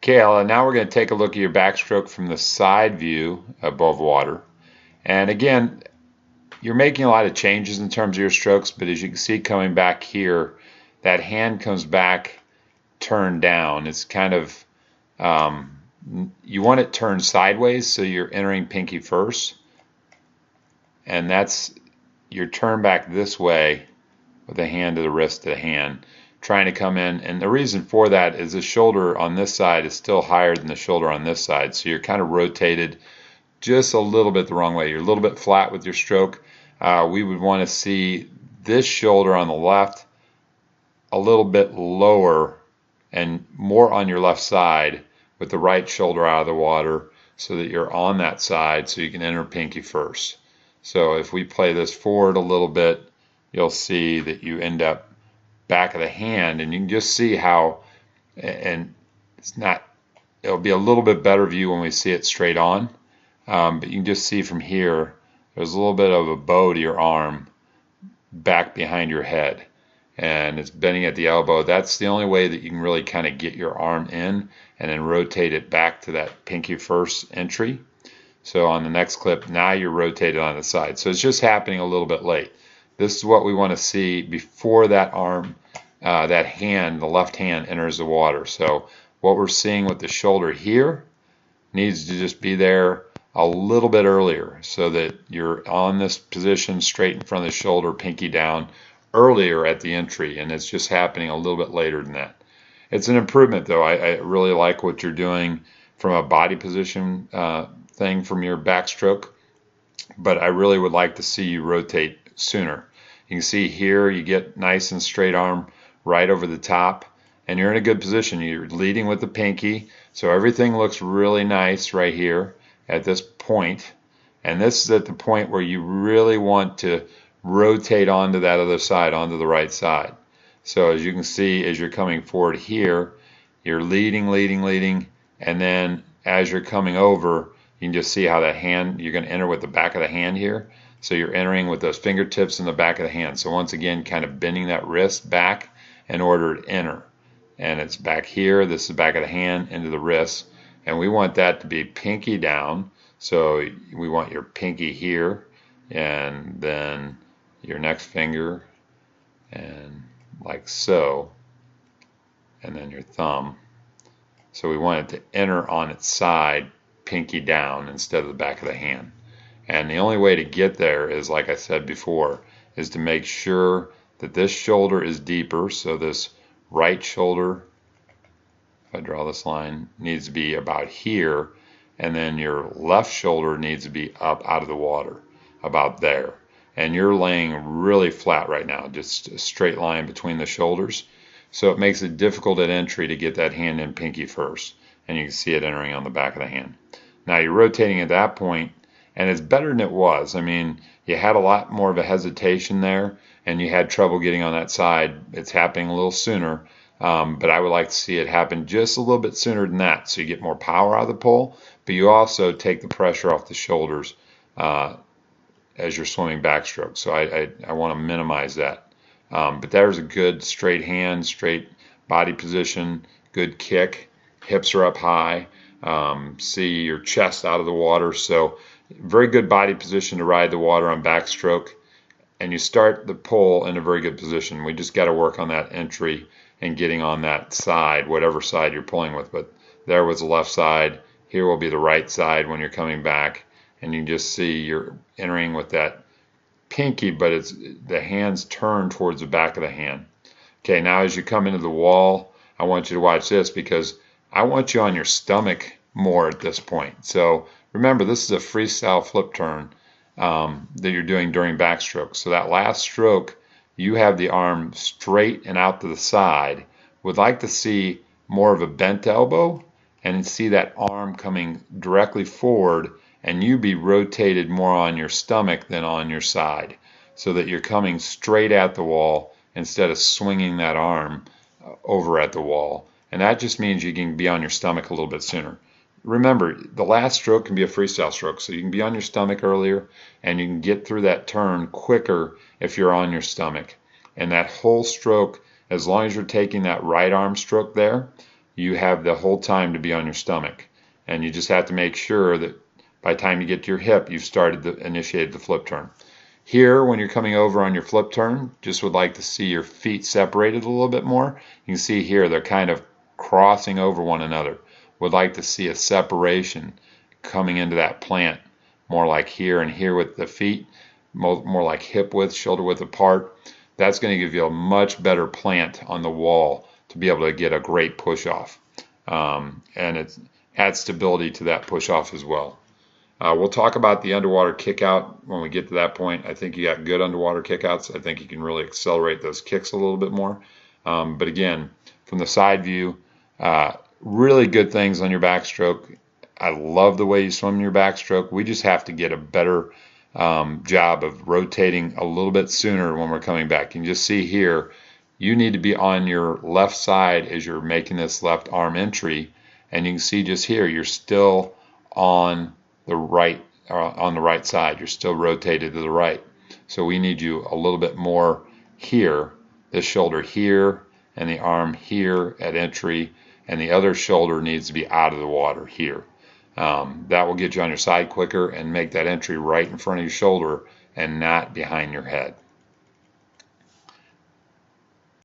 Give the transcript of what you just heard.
Okay, Ella, now we're going to take a look at your backstroke from the side view above water. And again, you're making a lot of changes in terms of your strokes, but as you can see coming back here, that hand comes back turned down. It's kind of, you want it turned sideways so you're entering pinky first. And that's, you're turned back this way with the hand to the wrist to the hand, trying to come in. And the reason for that is the shoulder on this side is still higher than the shoulder on this side. So you're kind of rotated just a little bit the wrong way. You're a little bit flat with your stroke. We would want to see this shoulder on the left a little bit lower and more on your left side with the right shoulder out of the water so that you're on that side so you can enter pinky first. So if we play this forward a little bit, you'll see that you end up back of the hand, and you can just see how, and it's not, it'll be a little bit better view when we see it straight on, but you can just see from here there's a little bit of a bow to your arm back behind your head, and it's bending at the elbow. That's the only way that you can really kind of get your arm in and then rotate it back to that pinky first entry. So on the next clip, now you're rotated on the side. So it's just happening a little bit late. This is what we want to see before that arm, that hand, the left hand enters the water. So what we're seeing with the shoulder here needs to just be there a little bit earlier so that you're on this position straight in front of the shoulder, pinky down, earlier at the entry, and it's just happening a little bit later than that. It's an improvement though. I really like what you're doing from a body position thing from your backstroke, but I really would like to see you rotate sooner. You can see here you get nice and straight arm right over the top, and you're in a good position. You're leading with the pinky, so everything looks really nice right here at this point, and this is at the point where you really want to rotate onto that other side, onto the right side. So as you can see, as you're coming forward here, you're leading, and then as you're coming over, you can just see how that hand, you're going to enter with the back of the hand here. So you're entering with those fingertips in the back of the hand. So once again, kind of bending that wrist back in order to enter. And it's back here, this is the back of the hand into the wrist. And we want that to be pinky down. So we want your pinky here, and then your next finger, and like so, and then your thumb. So we want it to enter on its side, pinky down instead of the back of the hand. And the only way to get there is, like I said before, is to make sure that this shoulder is deeper. So this right shoulder, if I draw this line, needs to be about here, and then your left shoulder needs to be up out of the water, about there. And you're laying really flat right now, just a straight line between the shoulders. So it makes it difficult at entry to get that hand in pinky first, and you can see it entering on the back of the hand. Now you're rotating at that point, and it's better than it was. I mean, you had a lot more of a hesitation there, and you had trouble getting on that side. It's happening a little sooner, but I would like to see it happen just a little bit sooner than that, so you get more power out of the pole, but you also take the pressure off the shoulders as you're swimming backstroke. So I want to minimize that. But there's a good straight hand, straight body position, good kick. Hips are up high. See your chest out of the water. So very good body position to ride the water on backstroke. And you start the pull in a very good position. We just got to work on that entry and getting on that side, whatever side you're pulling with. But there was the left side. Here will be the right side when you're coming back. And you can just see you're entering with that pinky, but it's the hands turn towards the back of the hand. Okay, now as you come into the wall, I want you to watch this because I want you on your stomach more at this point. So remember, this is a freestyle flip turn that you're doing during backstroke. So that last stroke, you have the arm straight and out to the side. Would like to see more of a bent elbow and see that arm coming directly forward, and you be rotated more on your stomach than on your side, so that you're coming straight at the wall instead of swinging that arm over at the wall. And that just means you can be on your stomach a little bit sooner. Remember, the last stroke can be a freestyle stroke, so you can be on your stomach earlier, and you can get through that turn quicker if you're on your stomach. And that whole stroke, as long as you're taking that right arm stroke there, you have the whole time to be on your stomach. And you just have to make sure that by the time you get to your hip, you've initiated the flip turn. Here, when you're coming over on your flip turn, just would like to see your feet separated a little bit more. You can see here they're kind of crossing over one another. Would like to see a separation coming into that plant, more like here and here with the feet, more like hip width, shoulder width apart. That's going to give you a much better plant on the wall to be able to get a great push off. And it adds stability to that push off as well. We'll talk about the underwater kick out when we get to that point. I think you got good underwater kickouts. I think you can really accelerate those kicks a little bit more. But again, from the side view, really good things on your backstroke. I love the way you swim in your backstroke. We just have to get a better job of rotating a little bit sooner when we're coming back. You can just see here, you need to be on your left side as you're making this left arm entry. And you can see just here, you're still on the right side. You're still rotated to the right. So we need you a little bit more here, this shoulder here, and the arm here at entry, and the other shoulder needs to be out of the water here. That will get you on your side quicker and make that entry right in front of your shoulder and not behind your head.